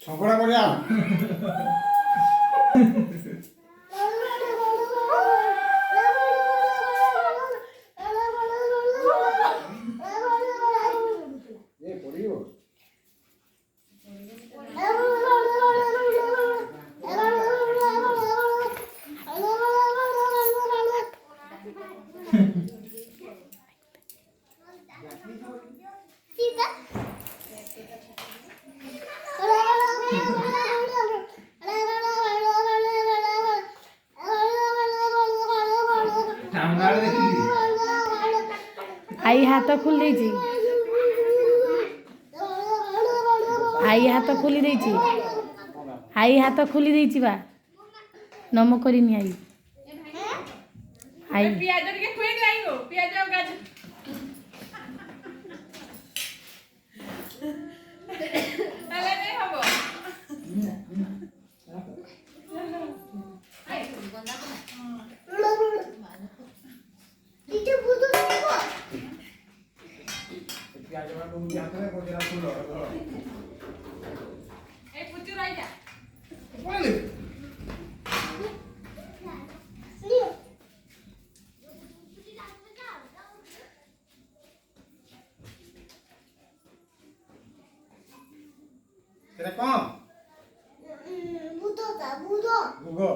ঝগড়া করে আও এ পড়িও आई हाथ खोल देछि आई हाथ खोली देछि आई हाथ खोली देछि बा नम करिनी आई आई पियाज टिके खुई दे आइगो पियाज और गाजर তাহলে নেই হবো এই পুচু রাইটা সেটা কম ভুগো